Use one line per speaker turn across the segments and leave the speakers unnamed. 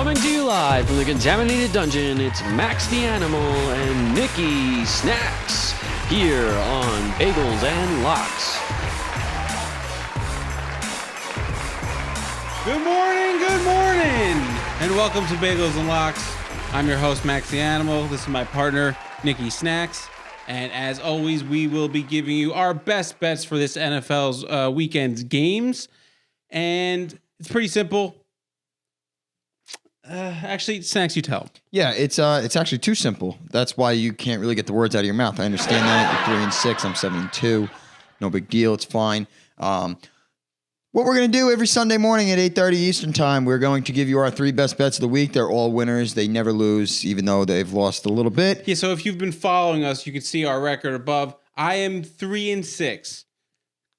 Coming to you live from the contaminated dungeon, it's Max the Animal and Nikki Snacks here on Bagels and Locks.
Good morning, and welcome to Bagels and Locks. I'm your host, Max the Animal. This is my partner, Nikki Snacks. And as always, we will be giving you our best bets for this NFL's weekend's games. And it's pretty simple. Actually, Snacks, you tell.
Yeah, it's actually too simple. That's why you can't really get the words out of your mouth. I understand that. You're 3-6. I'm 7-2. No big deal. It's fine. What we're going to do every Sunday morning at 8:30 Eastern Time, we're going to give you our three best bets of the week. They're all winners. They never lose, even though they've lost a little bit.
Yeah, so if you've been following us, you can see our record above. I am 3-6,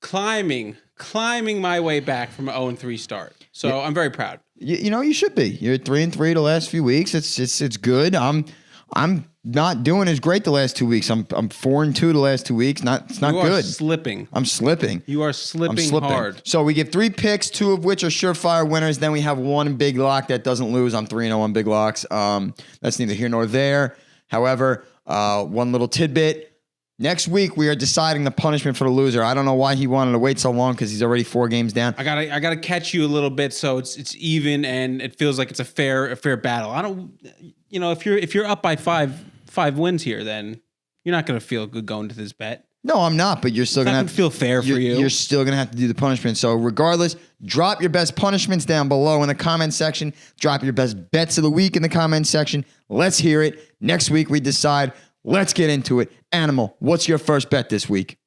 climbing my way back from an 0-3 start. So yeah. I'm very proud.
You know, you should be. You're 3-3 the last few weeks. It's good. I'm not doing as great the last 2 weeks. I'm 4-2 the last 2 weeks. It's not good.
Slipping.
I'm slipping.
You are slipping hard.
So we give three picks, two of which are surefire winners. Then we have one big lock that doesn't lose. I'm 3-0 on big locks. That's neither here nor there. However, one little tidbit. Next week, we are deciding the punishment for the loser. I don't know why he wanted to wait so long because he's already 4 games down.
I gotta catch you a little bit so it's even and it feels like it's a fair battle. I don't, if you're up by five wins here, then you're not gonna feel good going to this bet.
No, I'm not, but you're still going to have to
feel fair for you.
You're still going to have to do the punishment. So regardless, drop your best punishments down below in the comment section. Drop your best bets of the week in the comment section. Let's hear it. Next week, we decide. Let's get into it. Animal, what's your first bet this week?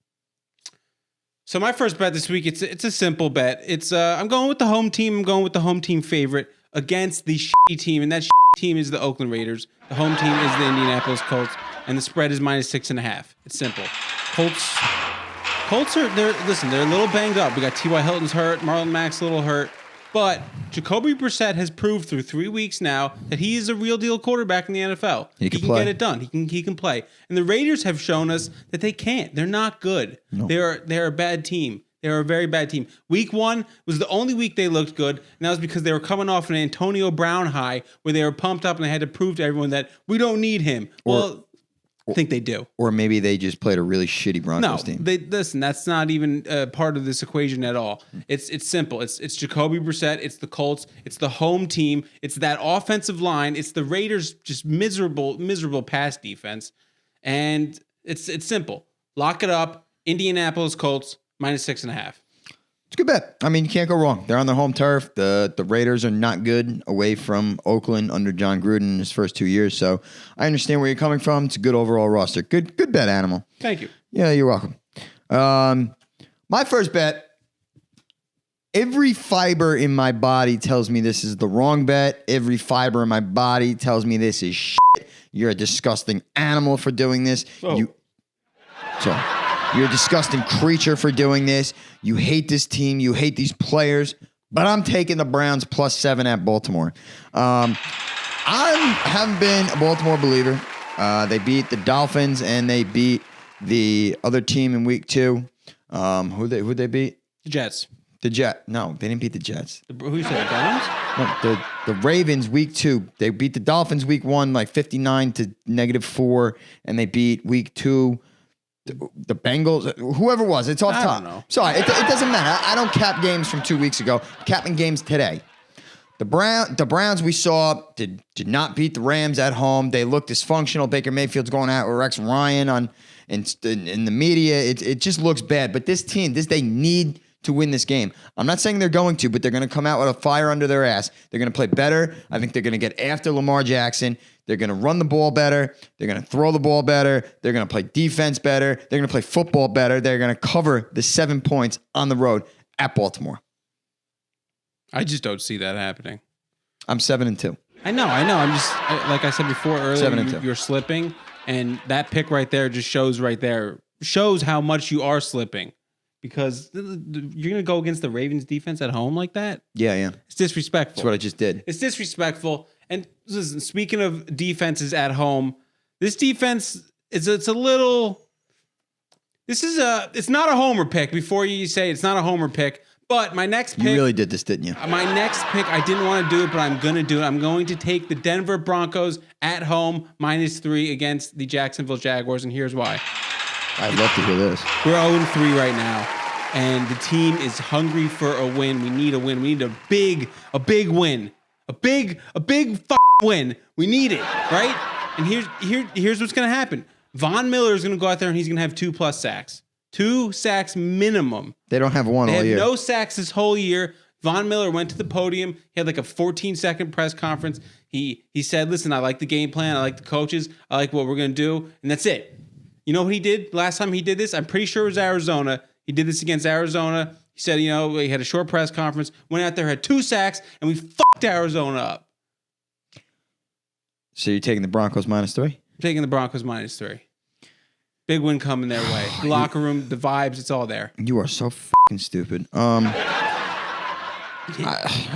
So my first bet this week, it's a simple bet. It's I'm going with the home team. I'm going with the home team favorite against the shitty team, and that shitty team is the Oakland Raiders. The home team is the Indianapolis Colts, and the spread is -6.5. It's simple. Colts they're a little banged up. We got T.Y. Hilton's hurt, Marlon Mack's a little hurt. But Jacoby Brissett has proved through 3 weeks now that he is a real deal quarterback in the NFL. He can get it done. He can play. And the Raiders have shown us that they can't. They're not good. No. They're a bad team. They're a very bad team. Week 1 was the only week they looked good, and that was because they were coming off an Antonio Brown high where they were pumped up and they had to prove to everyone that we don't need him. I think they do.
Or maybe they just played a really shitty Broncos team.
Listen, that's not even part of this equation at all. It's simple. It's Jacoby Brissett. It's the Colts. It's the home team. It's that offensive line. It's the Raiders' just miserable pass defense. And it's simple. Lock it up. Indianapolis Colts -6.5.
It's a good bet. I mean, you can't go wrong. They're on their home turf. The Raiders are not good away from Oakland under John Gruden in his first 2 years. So I understand where you're coming from. It's a good overall roster. Good bet, Animal.
Thank you.
Yeah, you're welcome. My first bet, every fiber in my body tells me this is the wrong bet. Every fiber in my body tells me this is shit. You're a disgusting animal for doing this.
Oh.
You're a disgusting creature for doing this. You hate this team. You hate these players. But I'm taking the Browns +7 at Baltimore. I haven't been a Baltimore believer. They beat the Dolphins and they beat the other team in week 2. Who'd they beat?
The Jets.
No, they didn't beat the Jets.
Who you said, the Browns?
No, the Ravens week 2. They beat the Dolphins week 1 like 59 to -4, and they beat week 2. The Bengals, whoever it was, it's off top.
I don't know.
Sorry, it doesn't matter. I don't cap games from 2 weeks ago. Capping games today. The Browns we saw did not beat the Rams at home. They look dysfunctional. Baker Mayfield's going out with Rex Ryan in the media. It just looks bad. But this team, they need to win this game. I'm not saying they're going to, but they're going to come out with a fire under their ass. They're going to play better. I think they're going to get after Lamar Jackson. They're going to run the ball better. They're going to throw the ball better. They're going to play defense better. They're going to play football better. They're going to cover the 7 points on the road at Baltimore.
I just don't see that happening.
I'm 7-2.
I know. I'm just, like I said before earlier,
7-2.
You're slipping, and that pick right there just shows how much you are slipping. Because you're going to go against the Ravens defense at home like that?
Yeah.
It's disrespectful.
That's what I just did.
It's disrespectful. And listen, speaking of defenses at home, this defense it's not a homer pick. Before you say it's not a homer pick, But my next pick.
You really did this, didn't you?
My next pick, I didn't want to do it, but I'm going to do it. I'm going to take the Denver Broncos at home -3 against the Jacksonville Jaguars, and here's why.
I'd love to hear this.
We're 0-3 right now, and the team is hungry for a win. We need a win. We need a big win. A big win. We need it, right? And here's what's going to happen. Von Miller is going to go out there, and he's going to have 2+ sacks. 2 sacks minimum.
They don't have one all year.
They have no sacks this whole year. Von Miller went to the podium. He had like a 14-second press conference. He said, listen, I like the game plan. I like the coaches. I like what we're going to do. And that's it. You know what he did last time he did this? I'm pretty sure it was Arizona. He did this against Arizona. He said, he had a short press conference, went out there, had 2 sacks, and we fucked Arizona up.
So you're taking the Broncos -3?
I'm taking the Broncos -3. Big win coming their way. The locker room, the vibes, it's all there.
You are so fucking stupid.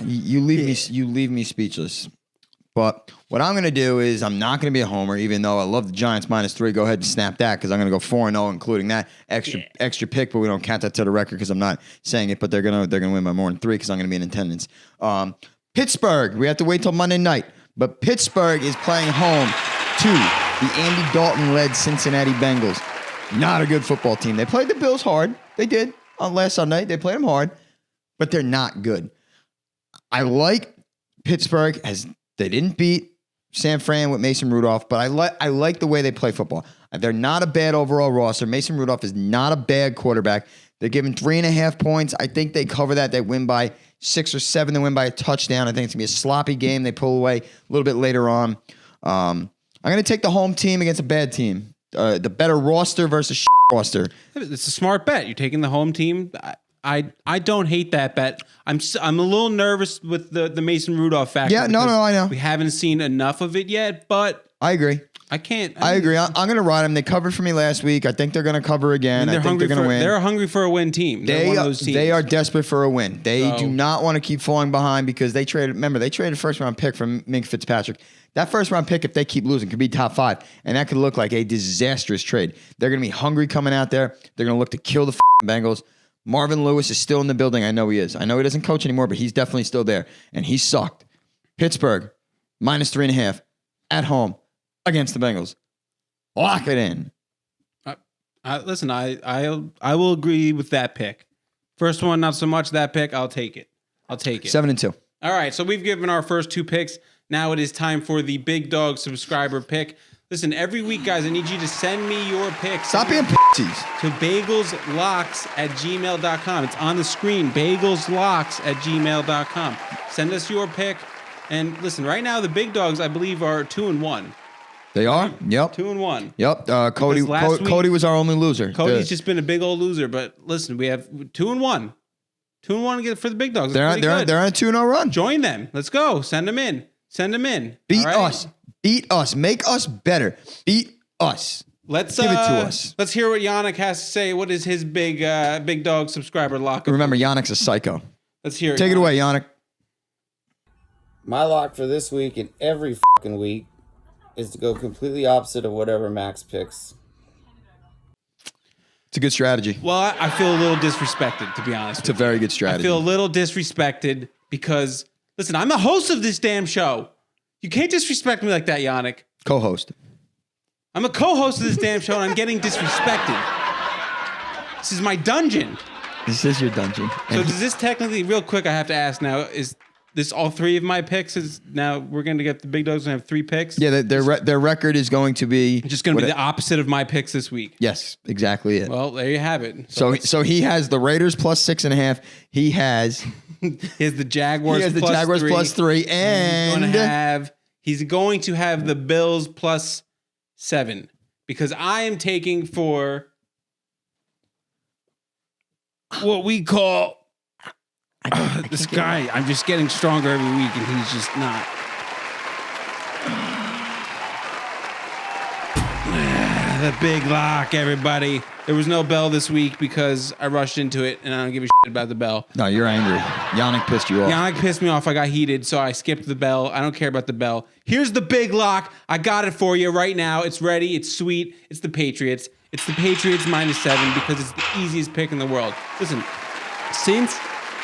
You leave me speechless. But what I'm going to do is I'm not going to be a homer, even though I love the Giants -3. Go ahead and snap that because I'm going to go 4-0, including that extra pick. But we don't count that to the record because I'm not saying it. But they're gonna win by more than 3 because I'm going to be in attendance. Pittsburgh. We have to wait till Monday night. But Pittsburgh is playing home to the Andy Dalton-led Cincinnati Bengals. Not a good football team. They played the Bills hard. They did on last Sunday. They played them hard, but they're not good. I like Pittsburgh as they didn't beat San Fran with Mason Rudolph, but I like the way they play football. They're not a bad overall roster. Mason Rudolph is not a bad quarterback. They're given 3.5 points. I think they cover that. They win by 6 or 7. They win by a touchdown. I think it's going to be a sloppy game. They pull away a little bit later on. I'm going to take the home team against a bad team. The better roster versus roster.
It's a smart bet. You're taking the home team. I don't hate that bet. I'm a little nervous with the Mason Rudolph factor.
Yeah, no, I know.
We haven't seen enough of it yet, but
I agree.
I
agree. I'm going to ride them. They covered for me last week. I think they're going to cover again. I think they're going to win.
They're hungry for a win team. They're one of those teams.
They are desperate for a win. They do not want to keep falling behind because they traded a first-round pick from Minka Fitzpatrick. That first-round pick, if they keep losing, could be top 5, and that could look like a disastrous trade. They're going to be hungry coming out there. They're going to look to kill the Bengals. Marvin Lewis is still in the building. I know he is. I know he doesn't coach anymore, but he's definitely still there, and he sucked. Pittsburgh, -3.5 at home against the Bengals. Lock it in.
Listen, I will agree with that pick. First one, not so much. That pick, I'll take it.
7-2.
All right, so we've given our first 2 picks. Now it is time for the Big Dog subscriber pick. Listen, every week, guys, I need you to send me your picks.
Stop being pussies.
To bagelslocks@gmail.com. It's on the screen, bagelslocks@gmail.com. Send us your pick. And listen, right now, the Big Dogs, I believe, are 2-1.
They are? Yep.
2-1.
Yep. Cody was our only loser.
Cody's just been a big old loser, but listen, we have 2-1. 2-1 for the Big Dogs.
They're on a 2-0 run.
Join them. Let's go. Send them in.
Beat us. Beat us. Make us better. Beat us.
Let's
give it to us.
Let's hear what Yannick has to say. What is his big dog subscriber lock?
Remember, Yannick's a psycho.
Let's hear it.
Take it away, Yannick.
My lock for this week and every fucking week is to go completely opposite of whatever Max picks.
It's a good strategy.
Well, I feel a little disrespected, to be honest.
It's a very good strategy.
I feel a little disrespected because, listen, I'm the host of this damn show. You can't disrespect me like that, Yannick.
Co-host.
I'm a co-host of this damn show, and I'm getting disrespected. This is my dungeon.
This is your dungeon.
So does this technically, real quick, I have to ask now, is this all 3 of my picks? Is now we're going to get the Big Dogs and have 3 picks?
Yeah, their record is going to be...
Just going to be the opposite of my picks this week.
Yes, exactly it.
Well, there you have it.
So he has the Raiders +6.5. He has
the Jaguars.
He has the Jaguars +3, and
he's going to have the Bills +7 because I am taking for what we call this guy. I'm just getting stronger every week, and he's just not. The big lock, everybody. There was no bell this week because I rushed into it, and I don't give a shit about the bell.
No, you're angry. Yannick pissed you off.
Yannick pissed me off. I got heated, so I skipped the bell. I don't care about the bell. Here's the big lock. I got it for you right now. It's ready. It's sweet. It's the Patriots. It's the Patriots -7 because it's the easiest pick in the world. Listen, since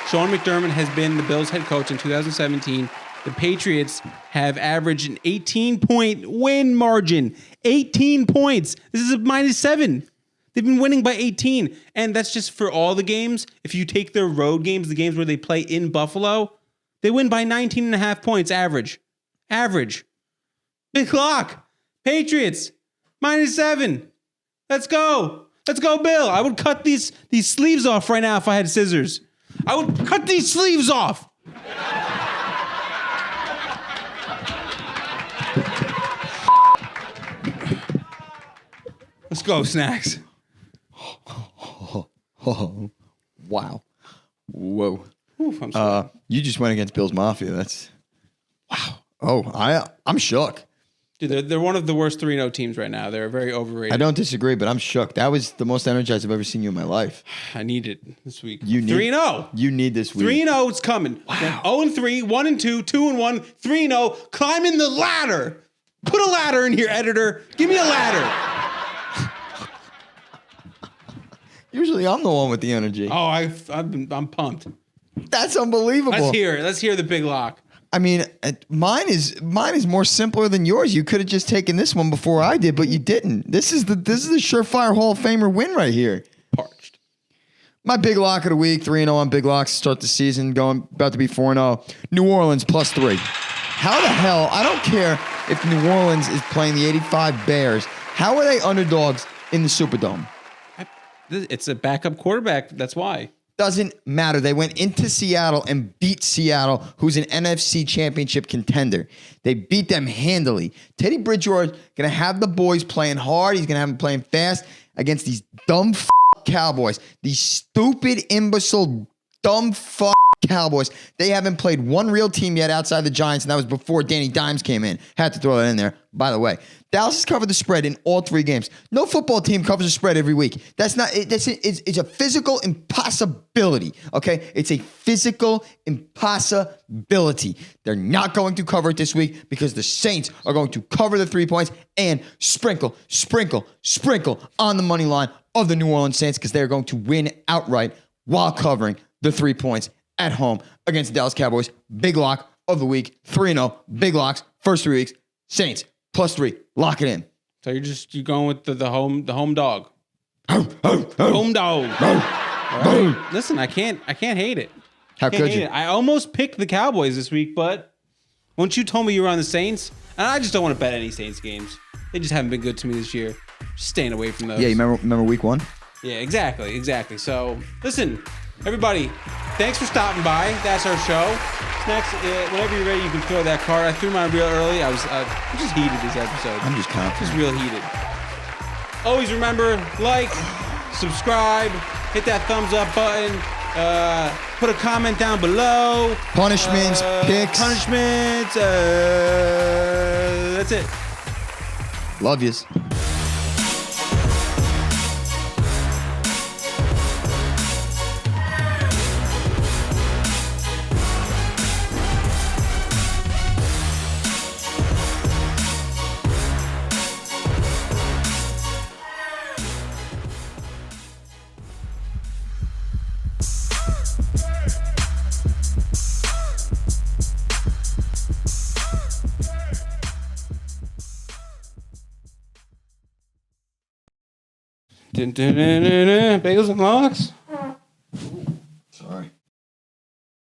Sean McDermott has been the Bills head coach in 2017. The Patriots have averaged an 18-point win margin. 18 points. This is a -7. They've been winning by 18. And that's just for all the games. If you take their road games, the games where they play in Buffalo, they win by 19.5 points average. Average. Big lock. Patriots. -7. Let's go. Let's go, Bill. I would cut these sleeves off right now if I had scissors. I would cut these sleeves off. Let's go, Snacks.
Wow. Whoa.
Oof, I'm sorry.
You just went against Bills Mafia. That's wow. Oh, I'm shook.
Dude, they're one of the worst 3-0 teams right now. They're very overrated.
I don't disagree, but I'm shook. That was the most energized I've ever seen you in my life.
I need it this week.
3-0. You need this week.
3-0, it's coming.
Wow.
0-3, 1-2, 2-1, 3-0. Climbing the ladder. Put a ladder in here, editor. Give me a ladder.
Usually I'm the one with the energy.
Oh, I'm pumped.
That's unbelievable.
Let's hear the big lock.
I mean, mine is more simpler than yours. You could have just taken this one before I did, but you didn't. This is the surefire Hall of Famer win right here.
Parched.
My big lock of the week, 3-0 on big locks to start the season, about to be 4-0. New Orleans +3. How the hell, I don't care if New Orleans is playing the 85 Bears. How are they underdogs in the Superdome?
It's a backup quarterback. That's why.
Doesn't matter. They went into Seattle and beat Seattle, who's an NFC championship contender. They beat them handily. Teddy Bridgewater going to have the boys playing hard. He's going to have them playing fast against these dumb Cowboys. These stupid, imbecile, dumb Cowboys. They haven't played one real team yet outside the Giants, and that was before Danny Dimes came in. Had to throw that in there. By the way, Dallas has covered the spread in all 3 games. No football team covers the spread every week. It's a physical impossibility, okay? It's a physical impossibility. They're not going to cover it this week because the Saints are going to cover the 3 points and sprinkle on the money line of the New Orleans Saints because they're going to win outright while covering the 3 points at home against the Dallas Cowboys. Big lock of the week, 3-0, big locks, first 3 weeks, Saints +3, lock it in.
So you're going with the home dog. Home dog. Right. Listen, I can't hate it.
How could you?
I almost picked the Cowboys this week, but once you told me you were on the Saints, and I just don't want to bet any Saints games. They just haven't been good to me this year. Just staying away from those.
Yeah, you remember week 1?
Yeah, exactly. So, listen, everybody, thanks for stopping by. That's our show. Snacks, whenever you're ready, you can throw that card. I threw mine real early. I'm just heated this episode.
I'm just confident.
Just real heated. Always remember, like, subscribe, hit that thumbs up button, put a comment down below.
Punishments, picks.
Punishments, that's it.
Love yous.
Bagels and Locks.